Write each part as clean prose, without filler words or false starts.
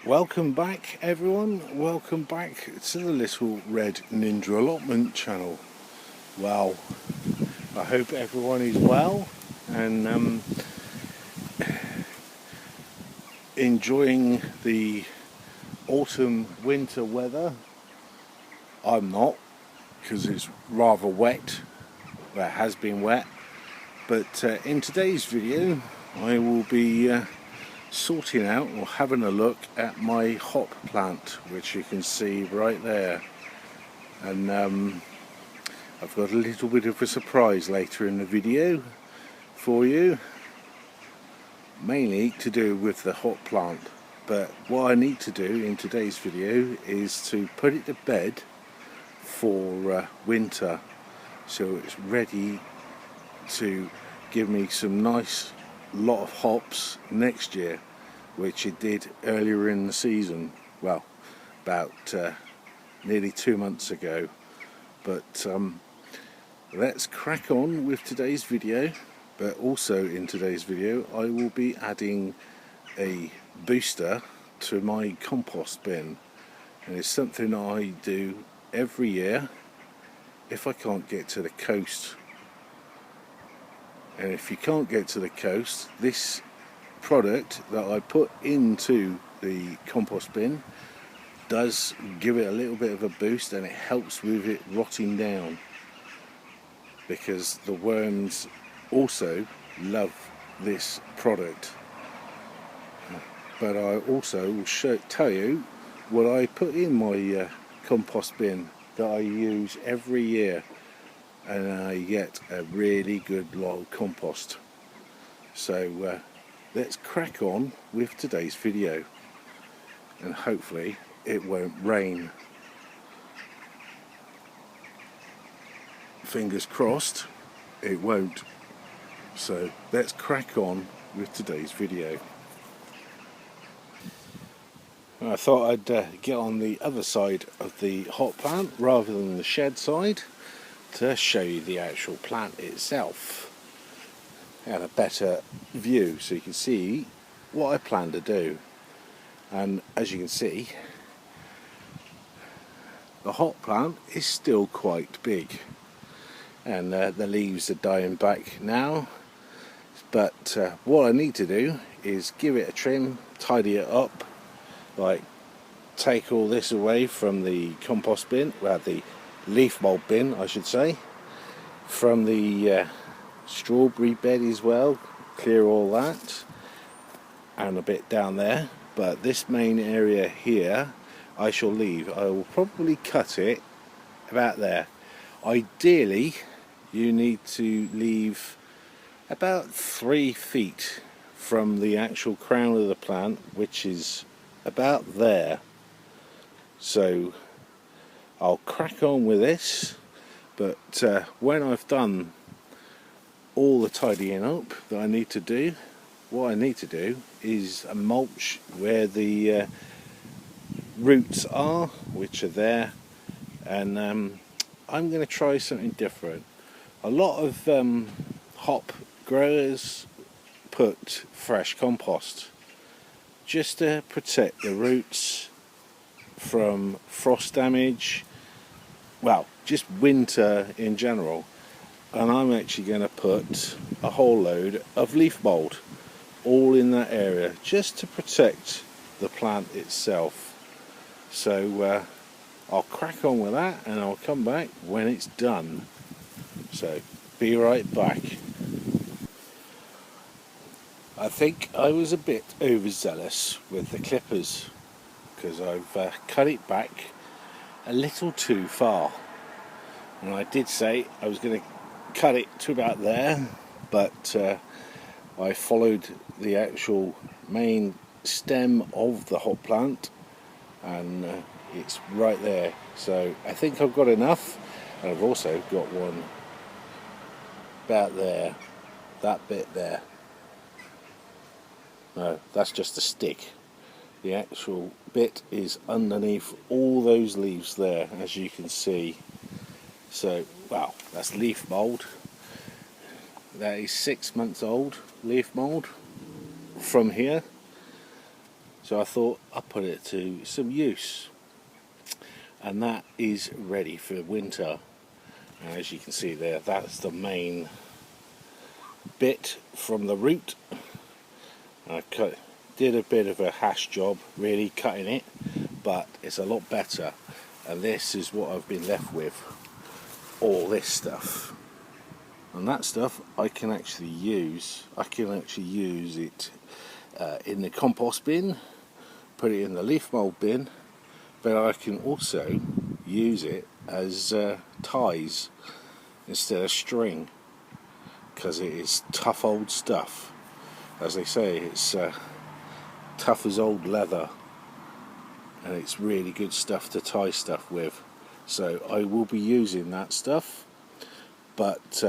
Welcome back everyone, welcome back to the Little Red Ninja Allotment channel. Well, I hope everyone is well and enjoying the autumn winter weather. I'm not, because it's rather wet. Well, it has been wet, but in today's video I will be sorting out or having a look at my hop plant, which you can see right there, and I've got a little bit of a surprise later in the video for you, mainly to do with the hop plant. But what I need to do in today's video is to put it to bed for winter, so it's ready to give me some nice lot of hops next year, which it did earlier in the season, well, about nearly 2 months ago. But let's crack on with today's video. But also in today's video I will be adding a booster to my compost bin, and it's something I do every year if I can't get to the coast. And if you can't get to the coast, this product that I put into the compost bin does give it a little bit of a boost, and it helps with it rotting down, because the worms also love this product. But I also will tell you what I put in my compost bin that I use every year, and I get a really good lot of compost. So let's crack on with today's video, and hopefully it won't rain. Fingers crossed it won't. So let's crack on with today's video. I thought I'd get on the other side of the hop plant rather than the shed side to show you the actual plant itself and a better view, so you can see what I plan to do. And as you can see, the hop plant is still quite big, and the leaves are dying back now. But what I need to do is give it a trim, tidy it up, like take all this away from the compost bin, well, the leaf mould bin I should say, from the strawberry bed as well, clear all that, and a bit down there. But this main area here I shall leave. I will probably cut it about there. Ideally you need to leave about 3 feet from the actual crown of the plant, which is about there. So I'll crack on with this, but when I've done all the tidying up that I need to do, what I need to do is a mulch where the roots are, which are there, and I'm going to try something different. A lot of hop growers put fresh compost just to protect the roots from frost damage, well, just winter in general. And I'm actually going to put a whole load of leaf mould all in that area just to protect the plant itself. So I'll crack on with that and I'll come back when it's done. So be right back. I think I was a bit overzealous with the clippers, because I've cut it back a little too far. And I did say I was going to cut it to about there, but I followed the actual main stem of the hop plant, and it's right there. So I think I've got enough, and I've also got one about there, that bit there. No, that's just a stick. The actual bit is underneath all those leaves there, as you can see. So, wow, that's leaf mould. That is 6 months old leaf mould from here. So I thought I'd put it to some use, and that is ready for winter. And as you can see there, that's the main bit from the root. I did a bit of a hash job really cutting it, but it's a lot better. And this is what I've been left with, all this stuff. And that stuff I can actually use it in the compost bin, put it in the leaf mould bin, but I can also use it as ties instead of string, because it is tough old stuff. As they say, it's tough as old leather, and it's really good stuff to tie stuff with. So I will be using that stuff, but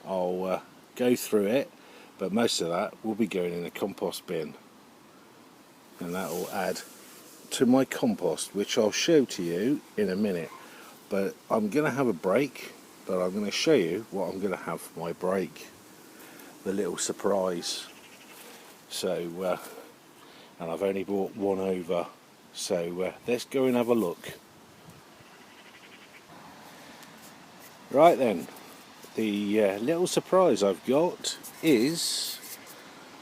I'll go through it, but most of that will be going in the compost bin, and that will add to my compost, which I'll show to you in a minute. But I'm going to have a break, but I'm going to show you what I'm going to have for my break, the little surprise. So and I've only brought one over, so let's go and have a look. Right then, the little surprise I've got is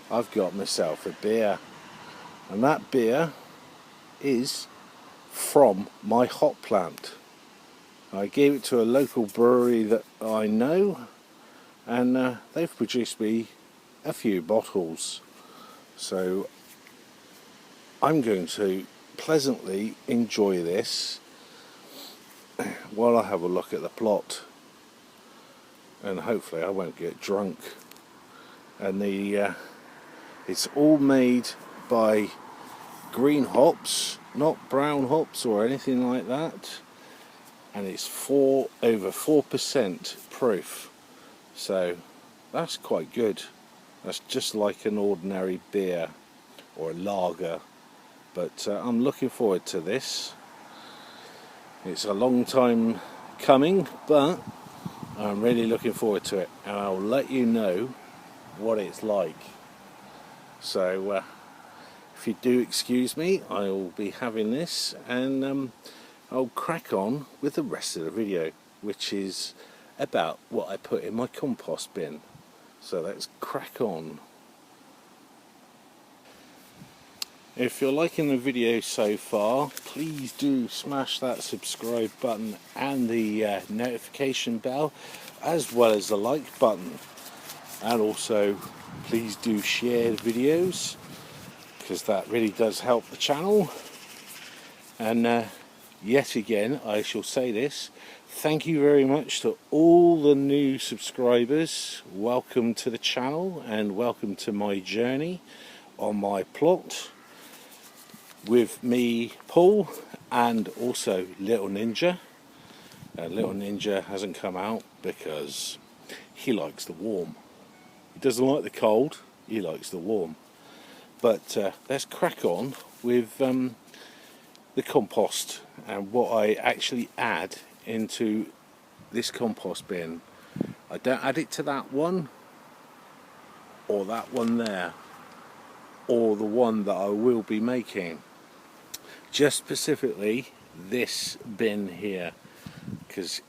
I've got myself a beer, and that beer is from my hop plant. I gave it to a local brewery that I know, and they've produced me a few bottles. So I'm going to pleasantly enjoy this while I have a look at the plot, and hopefully I won't get drunk. And it's all made by green hops, not brown hops or anything like that, and it's over 4% proof, so that's quite good. That's just like an ordinary beer or a lager, but I'm looking forward to this. It's a long time coming, but I'm really looking forward to it, and I'll let you know what it's like. So if you do excuse me, I'll be having this, and I'll crack on with the rest of the video, which is about what I put in my compost bin. So let's crack on. If you're liking the video so far, please do smash that subscribe button and the notification bell, as well as the like button. And also please do share the videos, because that really does help the channel. And yet again, I shall say this: thank you very much to all the new subscribers. Welcome to the channel, and welcome to my journey on my plot with me, Paul, and also Little Ninja. Little Ninja hasn't come out because he likes the warm. He doesn't like the cold, he likes the warm. But let's crack on with the compost and what I actually add into this compost bin. I don't add it to that one or that one there, or the one that I will be making. Just specifically this bin here, because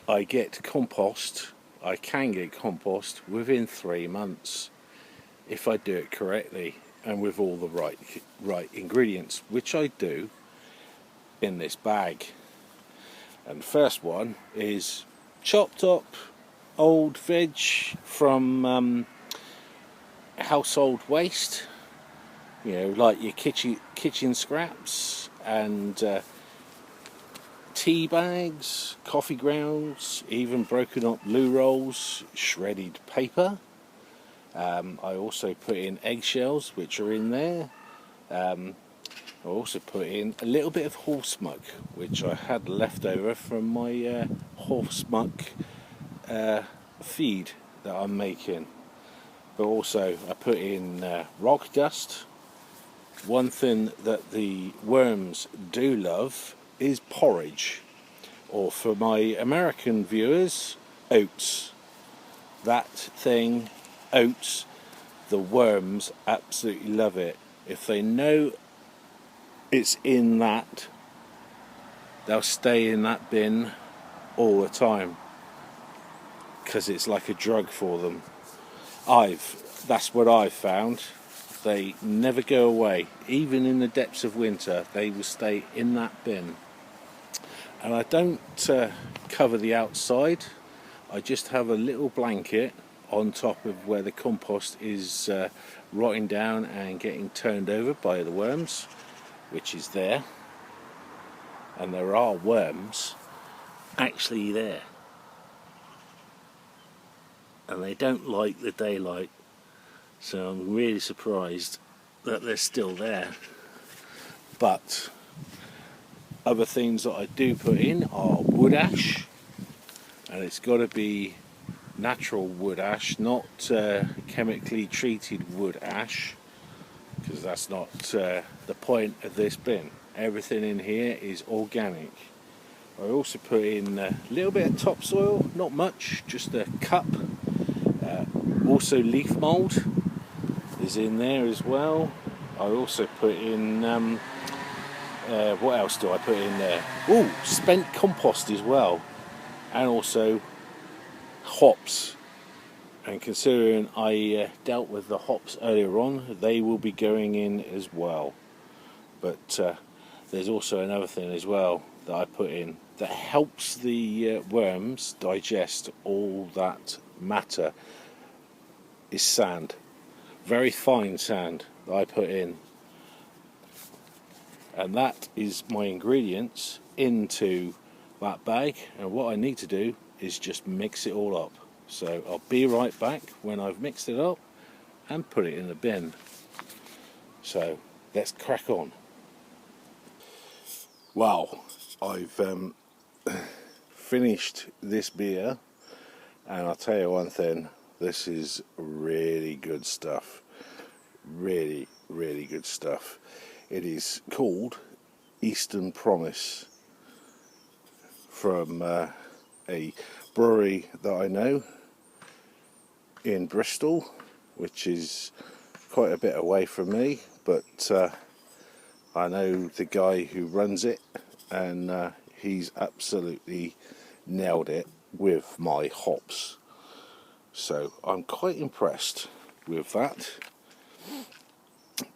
I get compost, I can get compost within 3 months if I do it correctly and with all the right ingredients, which I do in this bag. And the first one is chopped up old veg from household waste, you know, like your kitchen scraps, and tea bags, coffee grounds, even broken up loo rolls, shredded paper. I also put in eggshells, which are in there. I also put in a little bit of horse muck, which I had left over from my horse muck feed that I'm making. But also I put in rock dust. One thing that the worms do love is porridge, or for my American viewers, oats. That thing, oats, the worms absolutely love it. If they know it's in that, they'll stay in that bin all the time, because it's like a drug for them. That's what I've found. They never go away. Even in the depths of winter, they will stay in that bin. And I don't cover the outside. I just have a little blanket on top of where the compost is rotting down and getting turned over by the worms, which is there. And there are worms actually there. And they don't like the daylight, so I'm really surprised that they're still there. But other things that I do put in are wood ash, and it's got to be natural wood ash, not chemically treated wood ash, because that's not the point of this bin. Everything in here is organic. I also put in a little bit of topsoil, not much, just a cup. Also leaf mould is in there as well. I also put in, what else do I put in there? Oh, spent compost as well. And also hops. And considering I dealt with the hops earlier on, they will be going in as well. But there's also another thing as well that I put in that helps the worms digest all that matter. Is sand, very fine sand that I put in, and that is my ingredients into that bag. And what I need to do is just mix it all up. So I'll be right back when I've mixed it up and put it in the bin. So let's crack on. Wow, I've finished this beer, and I'll tell you one thing. This is really good stuff. Really, really good stuff. It is called Eastern Promise from a brewery that I know in Bristol, which is quite a bit away from me, but I know the guy who runs it, and he's absolutely nailed it with my hops. So I'm quite impressed with that,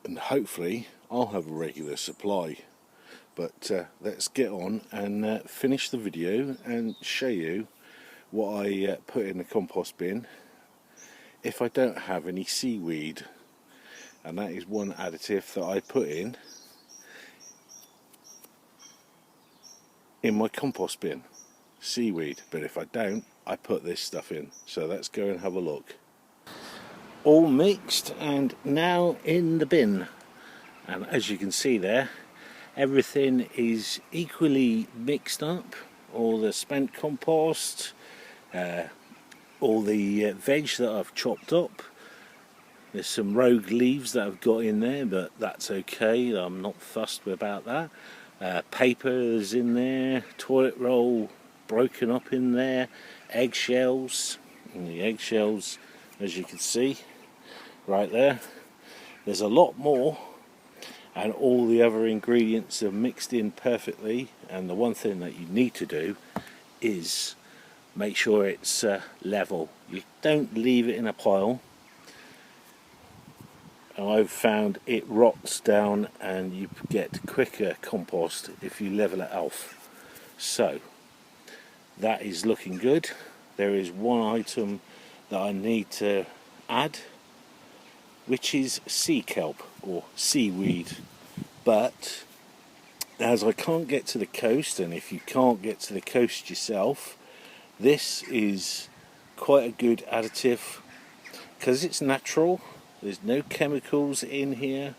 and hopefully I'll have a regular supply. But let's get on and finish the video and show you what I put in the compost bin if I don't have any seaweed. And that is one additive that I put in my compost bin, seaweed. But if I don't, I put this stuff in. So let's go and have a look. All mixed and now in the bin. And as you can see there, everything is equally mixed up. All the spent compost, all the veg that I've chopped up. There's some rogue leaves that I've got in there, but that's okay. I'm not fussed about that. Paper is in there, toilet roll broken up in there, eggshells, and the eggshells, as you can see right there, there's a lot more, and all the other ingredients are mixed in perfectly. And the one thing that you need to do is make sure it's level. You don't leave it in a pile. I've found it rots down and you get quicker compost if you level it off. So that is looking good. There is one item that I need to add, which is sea kelp or seaweed. But as I can't get to the coast, and if you can't get to the coast yourself, this is quite a good additive because it's natural. There's no chemicals in here.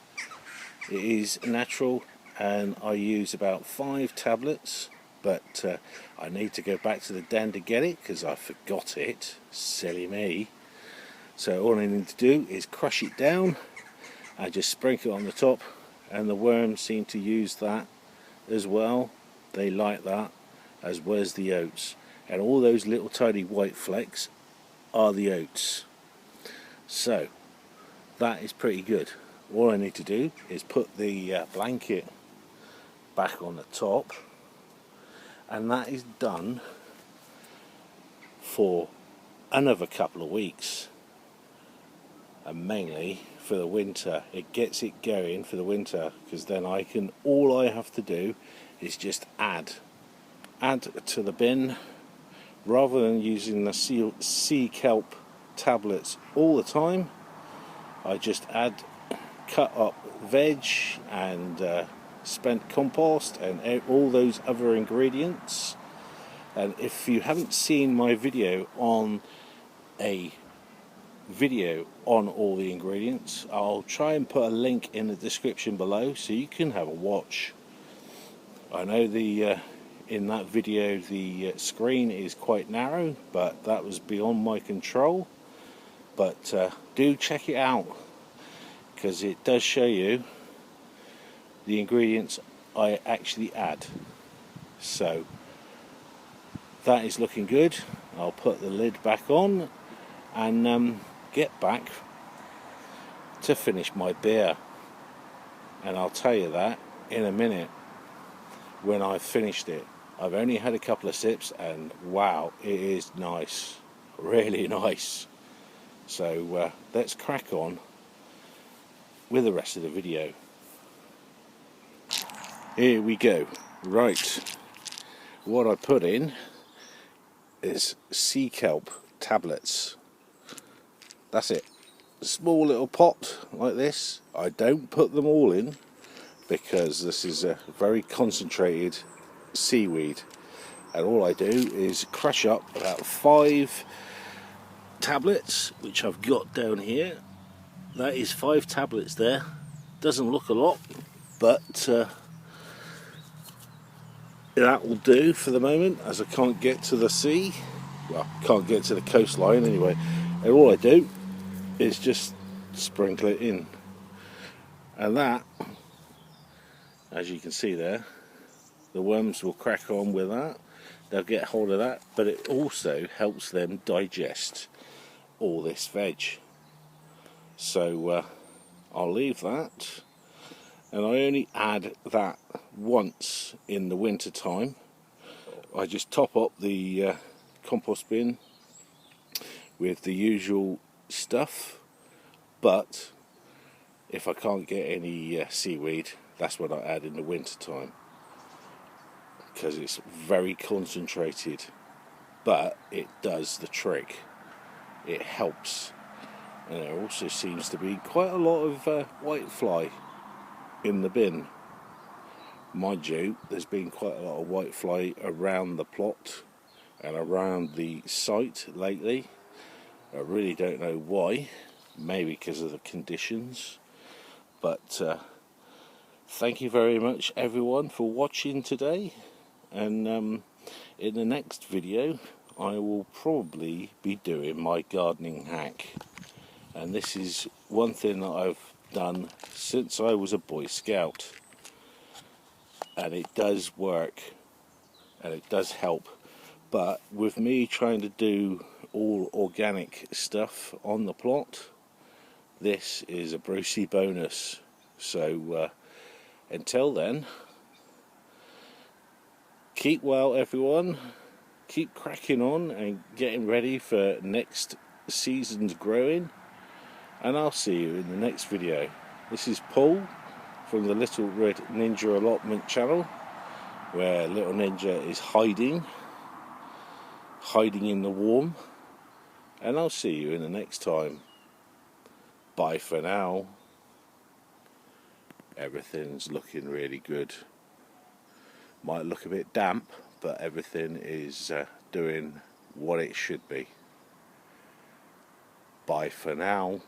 It is natural, and I use about 5 tablets, but I need to go back to the den to get it because I forgot it. Silly me. So all I need to do is crush it down and just sprinkle it on the top, and the worms seem to use that as well. They like that, as well as the oats. And all those little tiny white flecks are the oats. So that is pretty good. all I need to do is put the blanket back on the top, and that is done for another couple of weeks, and mainly for the winter. It gets it going for the winter, because then all I have to do is just add to the bin, rather than using the sea kelp tablets all the time. I just add cut up veg and spent compost and all those other ingredients. And if you haven't seen my video on all the ingredients, I'll try and put a link in the description below so you can have a watch. I know in that video the screen is quite narrow, but that was beyond my control. But do check it out, because it does show you the ingredients I actually add. So that is looking good. I'll put the lid back on and get back to finish my beer, and I'll tell you that in a minute when I've finished it. I've only had a couple of sips, and wow, it is nice, really nice. So let's crack on with the rest of the video. Here we go. Right, what I put in is sea kelp tablets. That's it. A small little pot like this. I don't put them all in, because this is a very concentrated seaweed, and all I do is crush up about 5 tablets, which I've got down here. That is 5 tablets there. Doesn't look a lot, but that will do for the moment, as I can't get to the sea. Well, can't get to the coastline anyway. And all I do is just sprinkle it in, and that, as you can see there, the worms will crack on with that. They'll get hold of that, but it also helps them digest all this veg. So I'll leave that, and I only add that once in the winter time. I just top up the compost bin with the usual stuff, but if I can't get any seaweed, that's what I add in the winter time, because it's very concentrated, but it does the trick. It helps. And there also seems to be quite a lot of whitefly in the bin. Mind you, there's been quite a lot of whitefly around the plot and around the site lately. I really don't know why. Maybe because of the conditions. But thank you very much, everyone, for watching today. And in the next video, I will probably be doing my gardening hack. And this is one thing that I've done since I was a Boy Scout. And it does work, and it does help. But with me trying to do all organic stuff on the plot, this is a Brucey bonus. So until then, keep well, everyone. Keep cracking on and getting ready for next season's growing. And I'll see you in the next video. This is Paul from the Little Red Ninja Allotment channel, where Little Ninja is hiding in the warm. And I'll see you in the next time. Bye for now. Everything's looking really good. Might look a bit damp, but everything is doing what it should be. Bye for now.